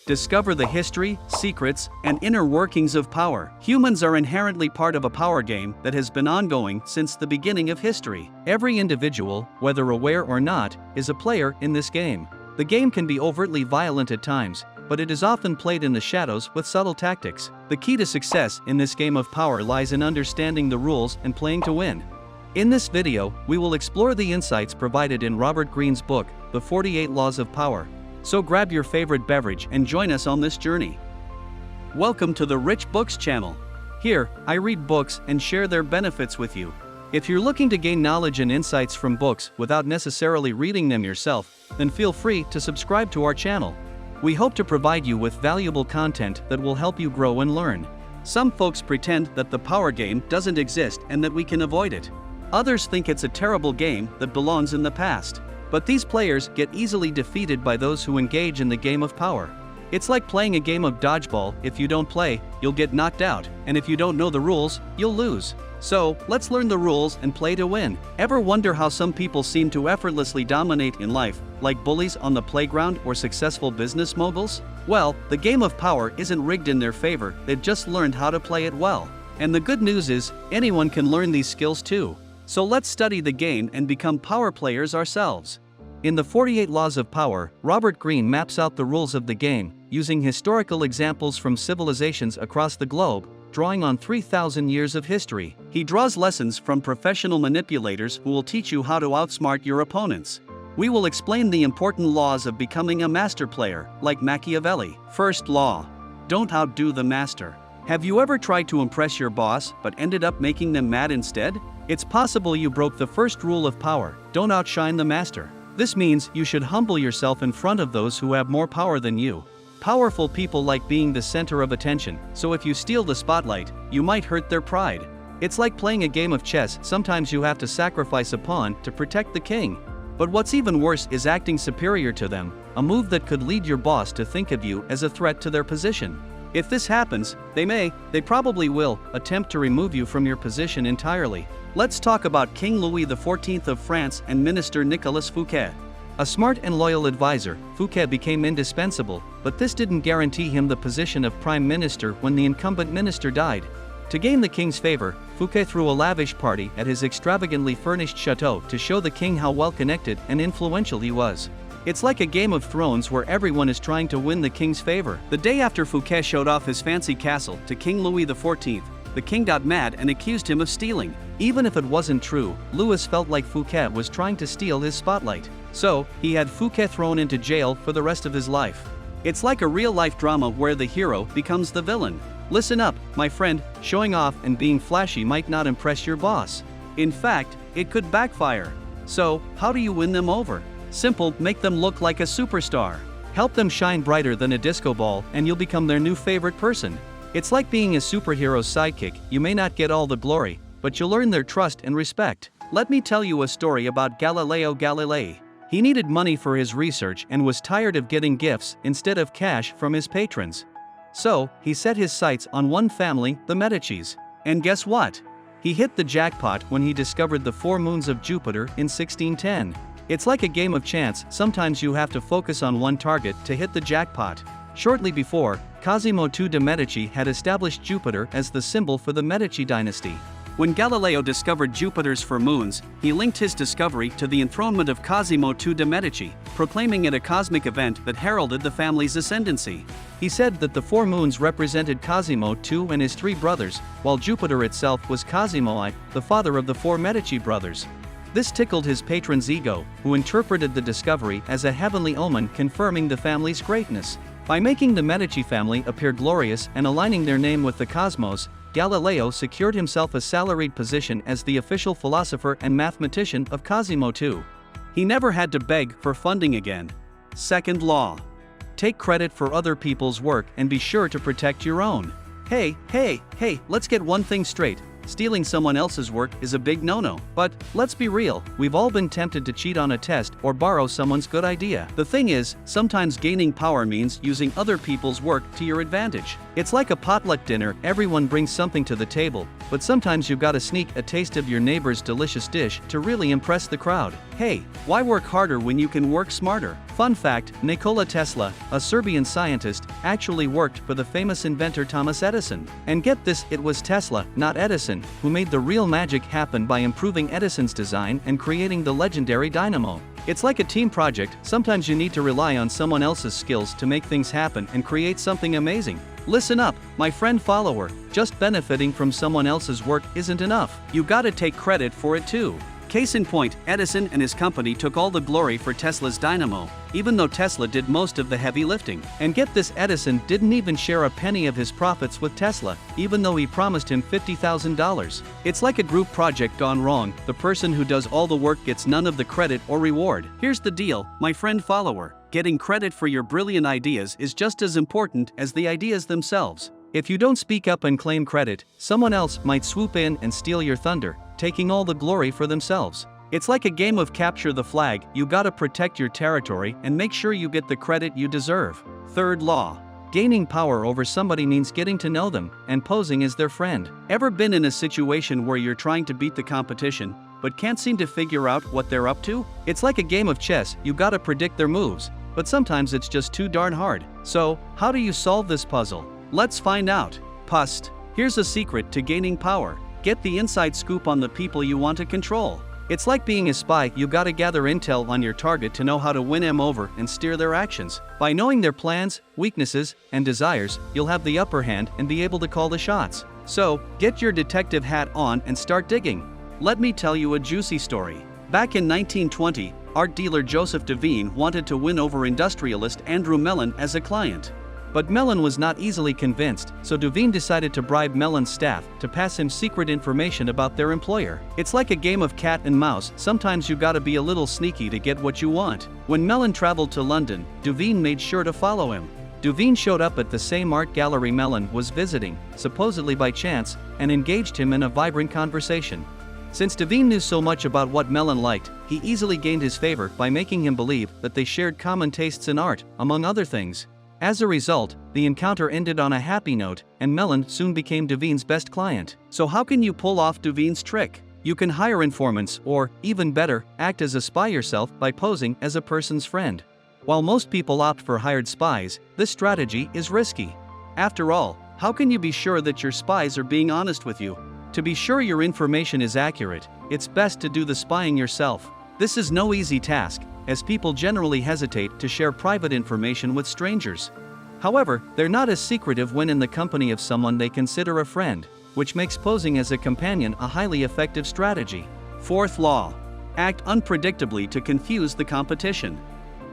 Discover the history, secrets, and inner workings of power. Humans are inherently part of a power game that has been ongoing since the beginning of history. Every individual, whether aware or not, is a player in this game. The game can be overtly violent at times, but it is often played in the shadows with subtle tactics. The key to success in this game of power lies in understanding the rules and playing to win. In this video, we will explore the insights provided in Robert Greene's book, The 48 Laws of Power. So grab your favorite beverage and join us on this journey. Welcome to the Rich Books channel. Here, I read books and share their benefits with you. If you're looking to gain knowledge and insights from books without necessarily reading them yourself, then feel free to subscribe to our channel. We hope to provide you with valuable content that will help you grow and learn. Some folks pretend that the power game doesn't exist and that we can avoid it. Others think it's a terrible game that belongs in the past. But these players get easily defeated by those who engage in the game of power. It's like playing a game of dodgeball. If you don't play, you'll get knocked out, and if you don't know the rules, you'll lose. So, let's learn the rules and play to win. Ever wonder how some people seem to effortlessly dominate in life, like bullies on the playground or successful business moguls? Well, the game of power isn't rigged in their favor, they've just learned how to play it well. And the good news is, anyone can learn these skills too. So let's study the game and become power players ourselves. In the 48 Laws of Power, Robert Greene maps out the rules of the game, using historical examples from civilizations across the globe, drawing on 3,000 years of history. He draws lessons from professional manipulators who will teach you how to outsmart your opponents. We will explain the important laws of becoming a master player, like Machiavelli. First law: don't outdo the master. Have you ever tried to impress your boss but ended up making them mad instead? It's possible you broke the first rule of power: don't outshine the master. This means you should humble yourself in front of those who have more power than you. Powerful people like being the center of attention, so if you steal the spotlight, you might hurt their pride. It's like playing a game of chess. Sometimes you have to sacrifice a pawn to protect the king. But what's even worse is acting superior to them, a move that could lead your boss to think of you as a threat to their position. If this happens, they probably will, attempt to remove you from your position entirely. Let's talk about King Louis XIV of France and Minister Nicolas Fouquet. A smart and loyal advisor, Fouquet became indispensable, but this didn't guarantee him the position of prime minister when the incumbent minister died. To gain the king's favor, Fouquet threw a lavish party at his extravagantly furnished chateau to show the king how well-connected and influential he was. It's like a Game of Thrones where everyone is trying to win the king's favor. The day after Fouquet showed off his fancy castle to King Louis XIV, the king got mad and accused him of stealing. Even if it wasn't true, Louis felt like Fouquet was trying to steal his spotlight. So, he had Fouquet thrown into jail for the rest of his life. It's like a real-life drama where the hero becomes the villain. Listen up, my friend, showing off and being flashy might not impress your boss. In fact, it could backfire. So, how do you win them over? Simple: make them look like a superstar. Help them shine brighter than a disco ball and you'll become their new favorite person. It's like being a superhero's sidekick. You may not get all the glory, but you'll earn their trust and respect. Let me tell you a story about Galileo Galilei. He needed money for his research and was tired of getting gifts instead of cash from his patrons. So, he set his sights on one family, the Medicis. And guess what? He hit the jackpot when he discovered the 4 moons of Jupiter in 1610. It's like a game of chance. Sometimes you have to focus on one target to hit the jackpot. Shortly before, Cosimo II de' Medici had established Jupiter as the symbol for the Medici dynasty. When Galileo discovered Jupiter's 4 moons, he linked his discovery to the enthronement of Cosimo II de' Medici, proclaiming it a cosmic event that heralded the family's ascendancy. He said that the 4 moons represented Cosimo II and his 3 brothers, while Jupiter itself was Cosimo I, the father of the 4 Medici brothers. This tickled his patron's ego, who interpreted the discovery as a heavenly omen confirming the family's greatness. By making the Medici family appear glorious and aligning their name with the cosmos, Galileo secured himself a salaried position as the official philosopher and mathematician of Cosimo II. He never had to beg for funding again. Second law: take credit for other people's work and be sure to protect your own. Hey, let's get one thing straight. Stealing someone else's work is a big no-no. But, let's be real, we've all been tempted to cheat on a test or borrow someone's good idea. The thing is, sometimes gaining power means using other people's work to your advantage. It's like a potluck dinner. Everyone brings something to the table, but sometimes you've got to sneak a taste of your neighbor's delicious dish to really impress the crowd. Hey, why work harder when you can work smarter? Fun fact, Nikola Tesla, a Serbian scientist, actually worked for the famous inventor Thomas Edison. And get this, it was Tesla, not Edison, who made the real magic happen by improving Edison's design and creating the legendary dynamo. It's like a team project. Sometimes you need to rely on someone else's skills to make things happen and create something amazing. Listen up, my friend follower, just benefiting from someone else's work isn't enough. You gotta take credit for it too. Case in point, Edison and his company took all the glory for Tesla's dynamo, even though Tesla did most of the heavy lifting. And get this, Edison didn't even share a penny of his profits with Tesla, even though he promised him $50,000. It's like a group project gone wrong. The person who does all the work gets none of the credit or reward. Here's the deal, my friend follower. Getting credit for your brilliant ideas is just as important as the ideas themselves. If you don't speak up and claim credit, someone else might swoop in and steal your thunder, taking all the glory for themselves. It's like a game of capture the flag. You gotta protect your territory and make sure you get the credit you deserve. Third law. Gaining power over somebody means getting to know them and posing as their friend. Ever been in a situation where you're trying to beat the competition, but can't seem to figure out what they're up to? It's like a game of chess. You gotta predict their moves, but sometimes it's just too darn hard. So, how do you solve this puzzle? Let's find out. Pust. Here's a secret to gaining power. Get the inside scoop on the people you want to control. It's like being a spy. You gotta gather intel on your target to know how to win them over and steer their actions. By knowing their plans, weaknesses, and desires, you'll have the upper hand and be able to call the shots. So, get your detective hat on and start digging. Let me tell you a juicy story. Back in 1920, art dealer Joseph Devine wanted to win over industrialist Andrew Mellon as a client. But Mellon was not easily convinced, so Devine decided to bribe Mellon's staff to pass him secret information about their employer. It's like a game of cat and mouse. Sometimes you gotta be a little sneaky to get what you want. When Mellon traveled to London, Devine made sure to follow him. Devine showed up at the same art gallery Mellon was visiting, supposedly by chance, and engaged him in a vibrant conversation. Since Devine knew so much about what Mellon liked, he easily gained his favor by making him believe that they shared common tastes in art, among other things. As a result, the encounter ended on a happy note, and Mellon soon became Devine's best client. So how can you pull off Devine's trick? You can hire informants or, even better, act as a spy yourself by posing as a person's friend. While most people opt for hired spies, this strategy is risky. After all, how can you be sure that your spies are being honest with you? To be sure your information is accurate, it's best to do the spying yourself. This is no easy task, as people generally hesitate to share private information with strangers. However, they're not as secretive when in the company of someone they consider a friend, which makes posing as a companion a highly effective strategy. Fourth law. Act unpredictably to confuse the competition.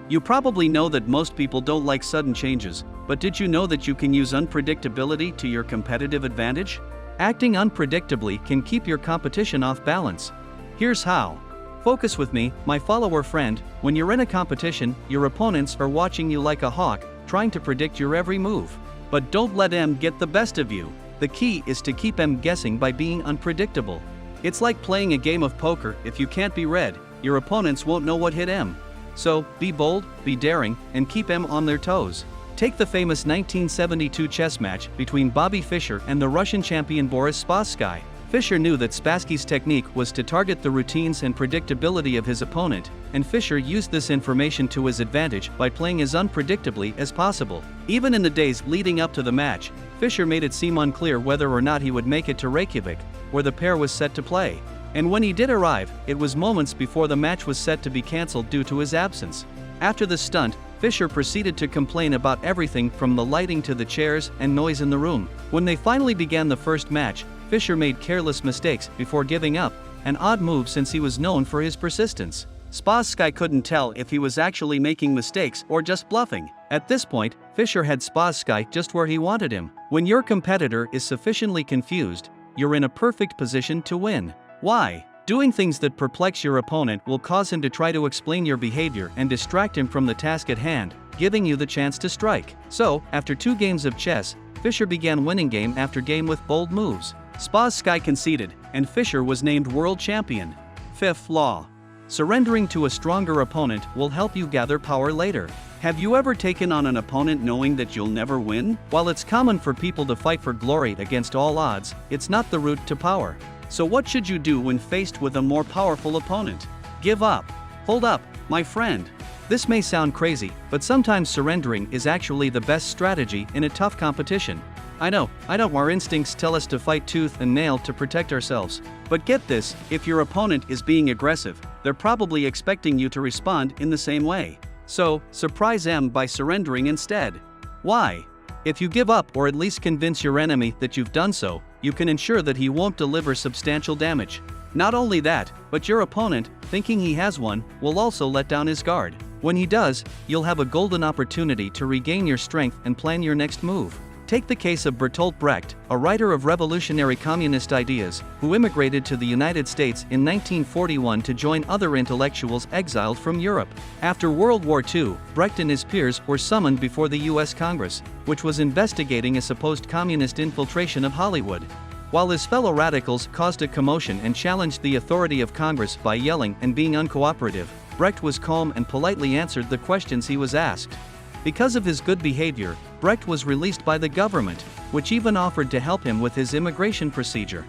You probably know that most people don't like sudden changes, but did you know that you can use unpredictability to your competitive advantage? Acting unpredictably can keep your competition off balance. Here's how. Focus with me, my follower friend. When you're in a competition, your opponents are watching you like a hawk, trying to predict your every move. But don't let them get the best of you. The key is to keep them guessing by being unpredictable. It's like playing a game of poker. If you can't be read, your opponents won't know what hit them. So, be bold, be daring, and keep them on their toes. Take the famous 1972 chess match between Bobby Fischer and the Russian champion Boris Spassky. Fischer knew that Spassky's technique was to target the routines and predictability of his opponent, and Fischer used this information to his advantage by playing as unpredictably as possible. Even in the days leading up to the match, Fischer made it seem unclear whether or not he would make it to Reykjavik, where the pair was set to play. And when he did arrive, it was moments before the match was set to be cancelled due to his absence. After the stunt, Fischer proceeded to complain about everything from the lighting to the chairs and noise in the room. When they finally began the first match, Fischer made careless mistakes before giving up, an odd move since he was known for his persistence. Spassky couldn't tell if he was actually making mistakes or just bluffing. At this point, Fischer had Spassky just where he wanted him. When your competitor is sufficiently confused, you're in a perfect position to win. Why? Doing things that perplex your opponent will cause him to try to explain your behavior and distract him from the task at hand, giving you the chance to strike. So, after 2 games of chess, Fischer began winning game after game with bold moves. Spassky conceded, and Fischer was named world champion. Fifth law. Surrendering to a stronger opponent will help you gather power later. Have you ever taken on an opponent knowing that you'll never win? While it's common for people to fight for glory against all odds, it's not the route to power. So what should you do when faced with a more powerful opponent? Give up. Hold up, my friend. This may sound crazy, but sometimes surrendering is actually the best strategy in a tough competition. I know, our instincts tell us to fight tooth and nail to protect ourselves. But get this, if your opponent is being aggressive, they're probably expecting you to respond in the same way. So, surprise them by surrendering instead. Why? If you give up or at least convince your enemy that you've done so, you can ensure that he won't deliver substantial damage. Not only that, but your opponent, thinking he has one, will also let down his guard. When he does, you'll have a golden opportunity to regain your strength and plan your next move. Take the case of Bertolt Brecht, a writer of revolutionary communist ideas, who immigrated to the United States in 1941 to join other intellectuals exiled from Europe. After World War II, Brecht and his peers were summoned before the U.S. Congress, which was investigating a supposed communist infiltration of Hollywood. While his fellow radicals caused a commotion and challenged the authority of Congress by yelling and being uncooperative, Brecht was calm and politely answered the questions he was asked. Because of his good behavior, Brecht was released by the government, which even offered to help him with his immigration procedure.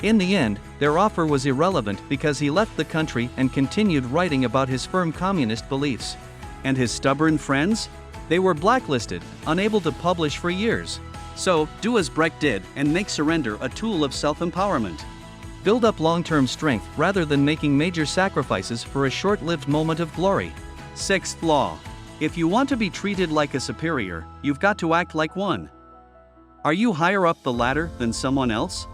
In the end, their offer was irrelevant because he left the country and continued writing about his firm communist beliefs. And his stubborn friends? They were blacklisted, unable to publish for years. So, do as Brecht did and make surrender a tool of self-empowerment. Build up long-term strength rather than making major sacrifices for a short-lived moment of glory. Sixth law. If you want to be treated like a superior, you've got to act like one. Are you higher up the ladder than someone else?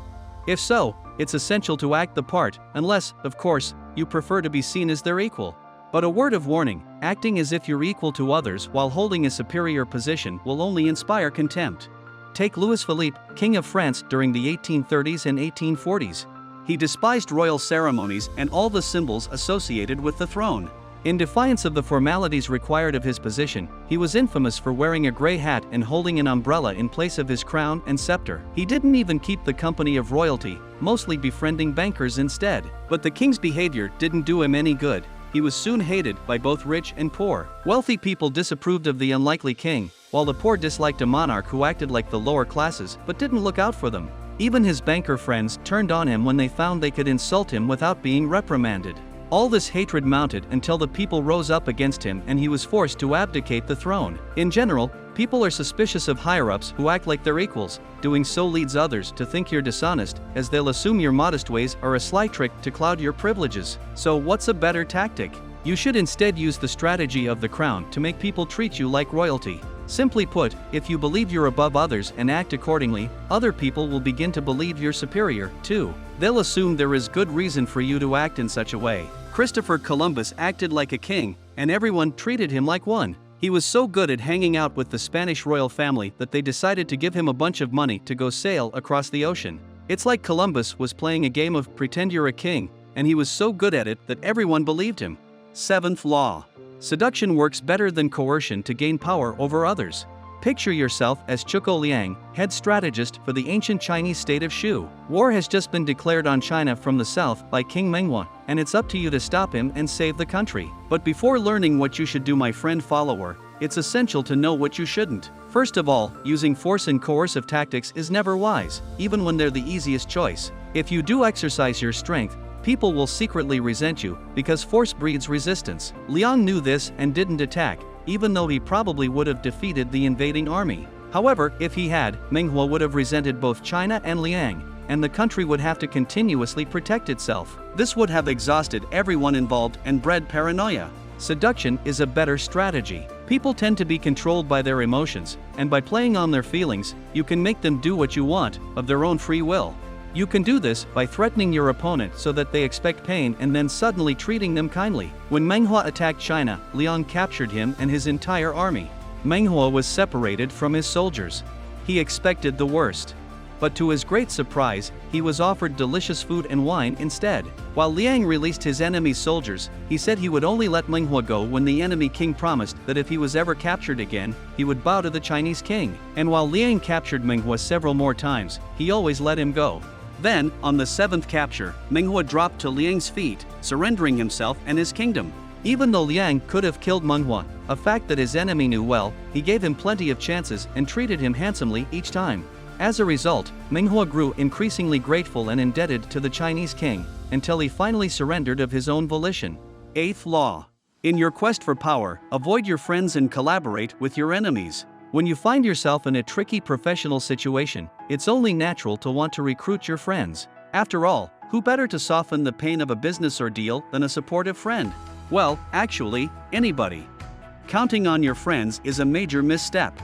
If so, it's essential to act the part, unless, of course, you prefer to be seen as their equal. But a word of warning, acting as if you're equal to others while holding a superior position will only inspire contempt. Take Louis Philippe, King of France during the 1830s and 1840s. He despised royal ceremonies and all the symbols associated with the throne. In defiance of the formalities required of his position, he was infamous for wearing a gray hat and holding an umbrella in place of his crown and scepter. He didn't even keep the company of royalty, mostly befriending bankers instead. But the king's behavior didn't do him any good. He was soon hated by both rich and poor. Wealthy people disapproved of the unlikely king, while the poor disliked a monarch who acted like the lower classes but didn't look out for them. Even his banker friends turned on him when they found they could insult him without being reprimanded. All this hatred mounted until the people rose up against him and he was forced to abdicate the throne. In general, people are suspicious of higher-ups who act like their equals. Doing so leads others to think you're dishonest, as they'll assume your modest ways are a sly trick to cloud your privileges. So what's a better tactic? You should instead use the strategy of the crown to make people treat you like royalty. Simply put, if you believe you're above others and act accordingly, other people will begin to believe you're superior, too. They'll assume there is good reason for you to act in such a way. Christopher Columbus acted like a king, and everyone treated him like one. He was so good at hanging out with the Spanish royal family that they decided to give him a bunch of money to go sail across the ocean. It's like Columbus was playing a game of pretend you're a king, and he was so good at it that everyone believed him. Seventh law. Seduction works better than coercion to gain power over others. Picture yourself as Zhuge Liang, head strategist for the ancient Chinese state of Shu. War has just been declared on China from the south by King Menghua, and it's up to you to stop him and save the country. But before learning what you should do, my friend follower, it's essential to know what you shouldn't. First of all, using force and coercive tactics is never wise, even when they're the easiest choice. If you do exercise your strength, people will secretly resent you, because force breeds resistance. Liang knew this and didn't attack, even though he probably would have defeated the invading army. However, if he had, Menghua would have resented both China and Liang, and the country would have to continuously protect itself. This would have exhausted everyone involved and bred paranoia. Seduction is a better strategy. People tend to be controlled by their emotions, and by playing on their feelings, you can make them do what you want, of their own free will. You can do this by threatening your opponent so that they expect pain and then suddenly treating them kindly. When Menghua attacked China, Liang captured him and his entire army. Menghua was separated from his soldiers. He expected the worst. But to his great surprise, he was offered delicious food and wine instead. While Liang released his enemy's soldiers, he said he would only let Menghua go when the enemy king promised that if he was ever captured again, he would bow to the Chinese king. And while Liang captured Menghua several more times, he always let him go. Then, on the seventh capture, Menghua dropped to Liang's feet, surrendering himself and his kingdom. Even though Liang could have killed Menghua, a fact that his enemy knew well, he gave him plenty of chances and treated him handsomely each time. As a result, Menghua grew increasingly grateful and indebted to the Chinese king, until he finally surrendered of his own volition. Eighth law. In your quest for power, avoid your friends and collaborate with your enemies. When you find yourself in a tricky professional situation, it's only natural to want to recruit your friends. After all, who better to soften the pain of a business ordeal than a supportive friend? Well, actually, anybody. Counting on your friends is a major misstep.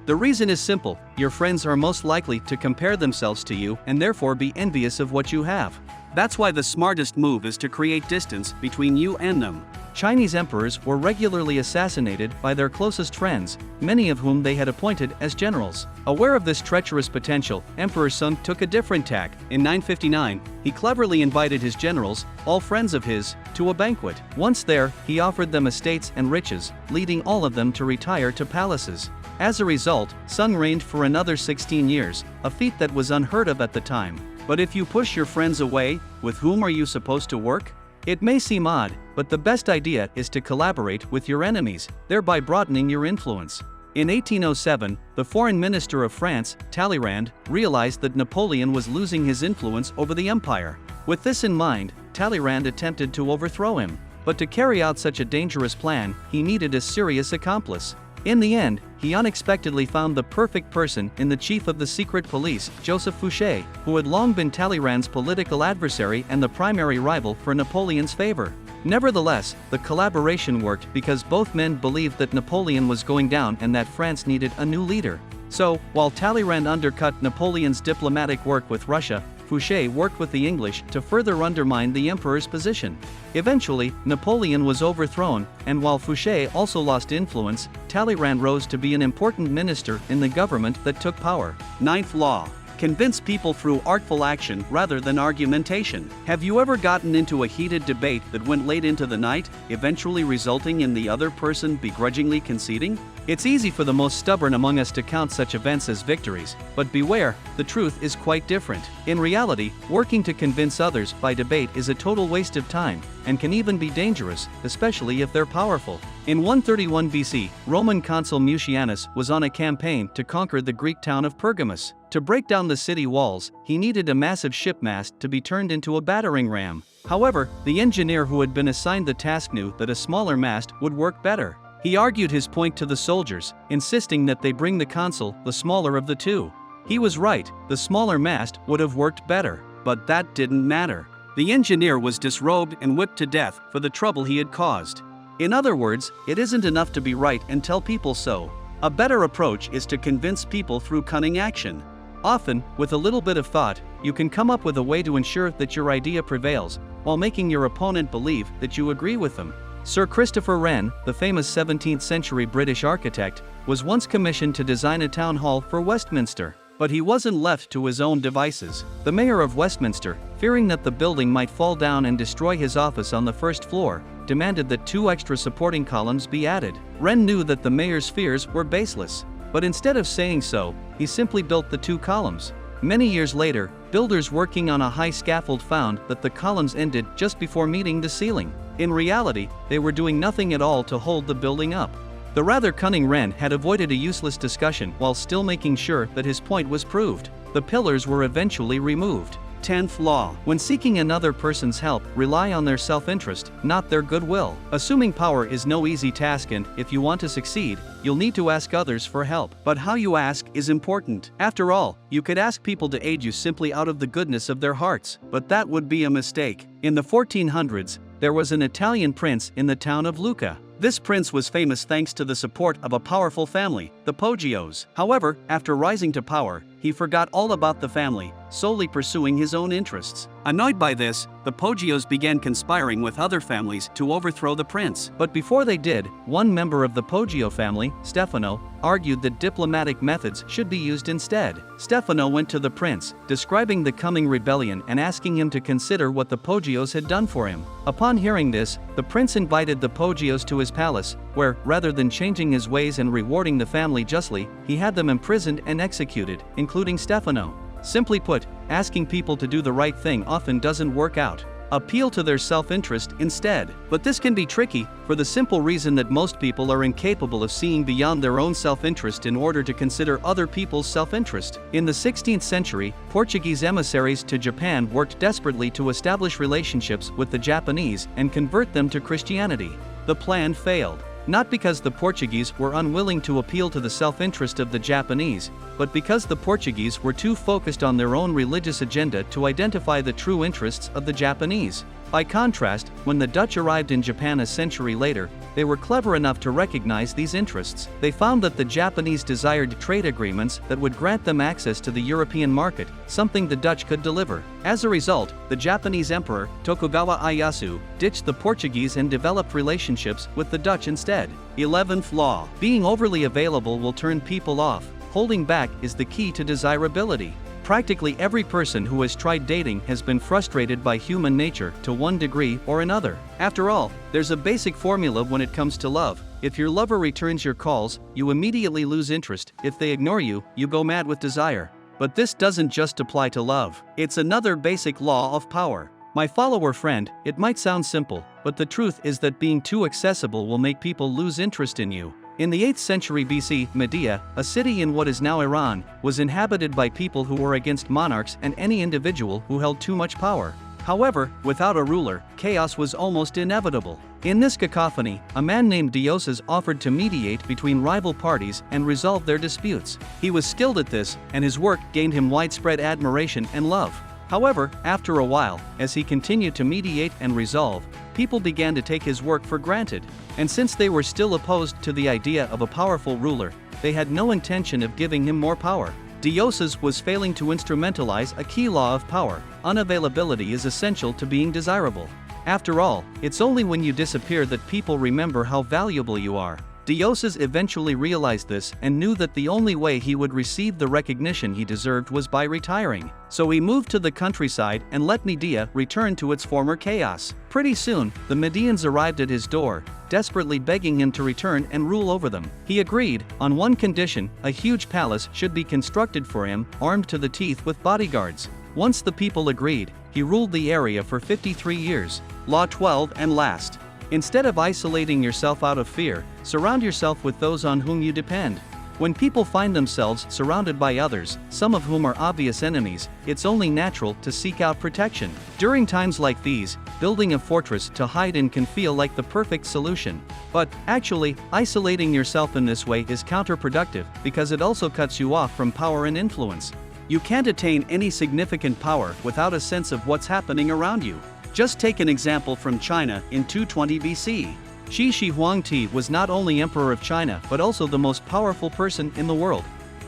The reason is simple: your friends are most likely to compare themselves to you and therefore be envious of what you have. That's why the smartest move is to create distance between you and them. Chinese emperors were regularly assassinated by their closest friends, many of whom they had appointed as generals. Aware of this treacherous potential, Emperor Sun took a different tack. In 959, he cleverly invited his generals, all friends of his, to a banquet. Once there, he offered them estates and riches, leading all of them to retire to palaces. As a result, Sun reigned for another 16 years, a feat that was unheard of at the time. But if you push your friends away, with whom are you supposed to work? It may seem odd, but the best idea is to collaborate with your enemies, thereby broadening your influence. In 1807, the foreign minister of France, Talleyrand, realized that Napoleon was losing his influence over the empire. With this in mind, Talleyrand attempted to overthrow him. But to carry out such a dangerous plan, he needed a serious accomplice. In the end, he unexpectedly found the perfect person in the chief of the secret police, Joseph Fouché, who had long been Talleyrand's political adversary and the primary rival for Napoleon's favor. Nevertheless, the collaboration worked because both men believed that Napoleon was going down and that France needed a new leader. So, while Talleyrand undercut Napoleon's diplomatic work with Russia, Fouché worked with the English to further undermine the emperor's position. Eventually, Napoleon was overthrown, and while Fouché also lost influence, Talleyrand rose to be an important minister in the government that took power. Ninth law. Convince people through artful action rather than argumentation. Have you ever gotten into a heated debate that went late into the night, eventually resulting in the other person begrudgingly conceding? It's easy for the most stubborn among us to count such events as victories, but beware, the truth is quite different. In reality, working to convince others by debate is a total waste of time, and can even be dangerous, especially if they're powerful. In 131 BC, Roman consul Mucianus was on a campaign to conquer the Greek town of Pergamus. To break down the city walls, he needed a massive shipmast to be turned into a battering ram. However, the engineer who had been assigned the task knew that a smaller mast would work better. He argued his point to the soldiers, insisting that they bring the consul the smaller of the two. He was right, the smaller mast would have worked better, but that didn't matter. The engineer was disrobed and whipped to death for the trouble he had caused. In other words, it isn't enough to be right and tell people so. A better approach is to convince people through cunning action. Often, with a little bit of thought, you can come up with a way to ensure that your idea prevails, while making your opponent believe that you agree with them. Sir Christopher Wren, the famous 17th-century British architect, was once commissioned to design a town hall for Westminster. But he wasn't left to his own devices. The mayor of Westminster, fearing that the building might fall down and destroy his office on the first floor, demanded that 2 extra supporting columns be added. Wren knew that the mayor's fears were baseless, but instead of saying so, he simply built the 2 columns. Many years later, builders working on a high scaffold found that the columns ended just before meeting the ceiling. In reality, they were doing nothing at all to hold the building up. The rather cunning Wren had avoided a useless discussion while still making sure that his point was proved. The pillars were eventually removed. 10th law. When seeking another person's help, rely on their self-interest, not their goodwill. Assuming power is no easy task, and if you want to succeed, you'll need to ask others for help. But how you ask is important. After all, you could ask people to aid you simply out of the goodness of their hearts, but that would be a mistake. In the 1400s, there was an Italian prince in the town of Lucca. This prince was famous thanks to the support of a powerful family, the Poggios. However, after rising to power, he forgot all about the family, solely pursuing his own interests. Annoyed by this, the Poggios began conspiring with other families to overthrow the prince. But before they did, one member of the Poggio family, Stefano, argued that diplomatic methods should be used instead. Stefano went to the prince, describing the coming rebellion and asking him to consider what the Poggios had done for him. Upon hearing this, the prince invited the Poggios to his palace, where, rather than changing his ways and rewarding the family justly, he had them imprisoned and executed, including Stefano. Simply put, asking people to do the right thing often doesn't work out. appeal to their self-interest instead. But this can be tricky, for the simple reason that most people are incapable of seeing beyond their own self-interest in order to consider other people's self-interest. In the 16th century, Portuguese emissaries to Japan worked desperately to establish relationships with the Japanese and convert them to Christianity. The plan failed. Not because the Portuguese were unwilling to appeal to the self-interest of the Japanese, but because the Portuguese were too focused on their own religious agenda to identify the true interests of the Japanese. By contrast, when the Dutch arrived in Japan a century later, they were clever enough to recognize these interests. They found that the Japanese desired trade agreements that would grant them access to the European market, something the Dutch could deliver. As a result, the Japanese emperor, Tokugawa Ieyasu, ditched the Portuguese and developed relationships with the Dutch instead. 11th law. Being overly available will turn people off. Holding back is the key to desirability. Practically every person who has tried dating has been frustrated by human nature to one degree or another. After all, there's a basic formula when it comes to love. If your lover returns your calls, you immediately lose interest. If they ignore you, you go mad with desire. But this doesn't just apply to love. It's another basic law of power. My follower friend, it might sound simple, but the truth is that being too accessible will make people lose interest in you. In the 8th century BC, Media, a city in what is now Iran, was inhabited by people who were against monarchs and any individual who held too much power. However, without a ruler, chaos was almost inevitable. In this cacophony, a man named Dioses offered to mediate between rival parties and resolve their disputes. He was skilled at this, and his work gained him widespread admiration and love. However, after a while, as he continued to mediate and resolve, people began to take his work for granted. And since they were still opposed to the idea of a powerful ruler, they had no intention of giving him more power. Dioses was failing to instrumentalize a key law of power. Unavailability is essential to being desirable. After all, it's only when you disappear that people remember how valuable you are. Dioses eventually realized this and knew that the only way he would receive the recognition he deserved was by retiring. So he moved to the countryside and let Media return to its former chaos. Pretty soon, the Medians arrived at his door, desperately begging him to return and rule over them. He agreed, on one condition: a huge palace should be constructed for him, armed to the teeth with bodyguards. Once the people agreed, he ruled the area for 53 years. Law 12 and last. Instead of isolating yourself out of fear, surround yourself with those on whom you depend. When people find themselves surrounded by others, some of whom are obvious enemies, it's only natural to seek out protection. During times like these, building a fortress to hide in can feel like the perfect solution. But, actually, isolating yourself in this way is counterproductive because it also cuts you off from power and influence. You can't attain any significant power without a sense of what's happening around you. Just take an example from China in 220 BC. Shi Huangdi was not only emperor of China but also the most powerful person in the world.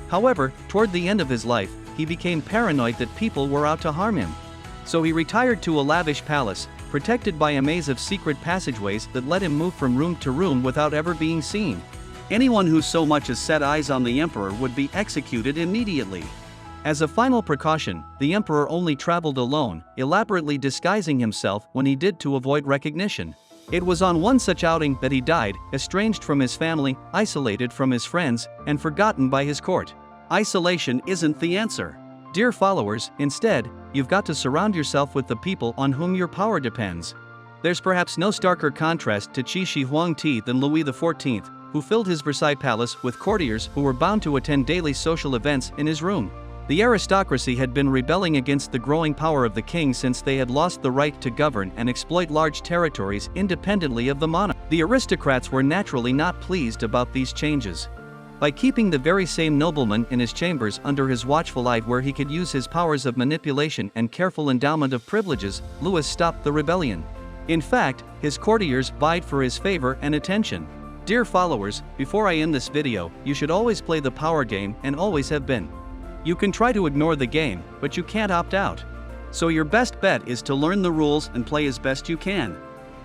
However, toward the end of his life, he became paranoid that people were out to harm him. So he retired to a lavish palace, protected by a maze of secret passageways that let him move from room to room without ever being seen. Anyone who so much as set eyes on the emperor would be executed immediately. As a final precaution, the emperor only traveled alone, elaborately disguising himself when he did to avoid recognition. It was on one such outing that he died, estranged from his family, isolated from his friends, and forgotten by his court. Isolation isn't the answer. Dear followers, instead, you've got to surround yourself with the people on whom your power depends. There's perhaps no starker contrast to Shi Huangdi than Louis XIV, who filled his Versailles palace with courtiers who were bound to attend daily social events in his room. The aristocracy had been rebelling against the growing power of the king since they had lost the right to govern and exploit large territories independently of the monarch. The aristocrats were naturally not pleased about these changes. By keeping the very same nobleman in his chambers under his watchful eye where he could use his powers of manipulation and careful endowment of privileges, Louis stopped the rebellion. In fact, his courtiers vied for his favor and attention. Dear followers, before I end this video, you should always play the power game and always have been. You can try to ignore the game, but you can't opt out. So your best bet is to learn the rules and play as best you can.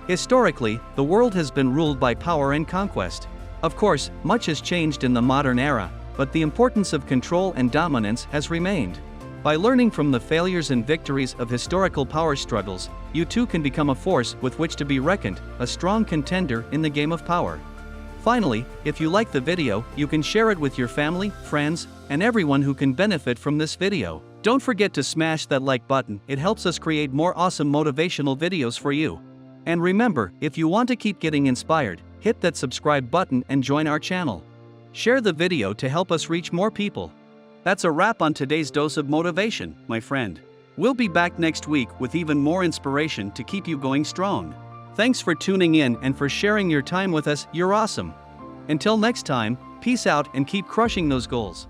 Historically, the world has been ruled by power and conquest. Of course, much has changed in the modern era, but the importance of control and dominance has remained. By learning from the failures and victories of historical power struggles, you too can become a force with which to be reckoned, a strong contender in the game of power. Finally, if you like the video, you can share it with your family, friends, and everyone who can benefit from this video. Don't forget to smash that like button, it helps us create more awesome motivational videos for you. And remember, if you want to keep getting inspired, hit that subscribe button and join our channel. Share the video to help us reach more people. That's a wrap on today's dose of motivation, my friend. We'll be back next week with even more inspiration to keep you going strong. Thanks for tuning in and for sharing your time with us, you're awesome. Until next time, peace out and keep crushing those goals.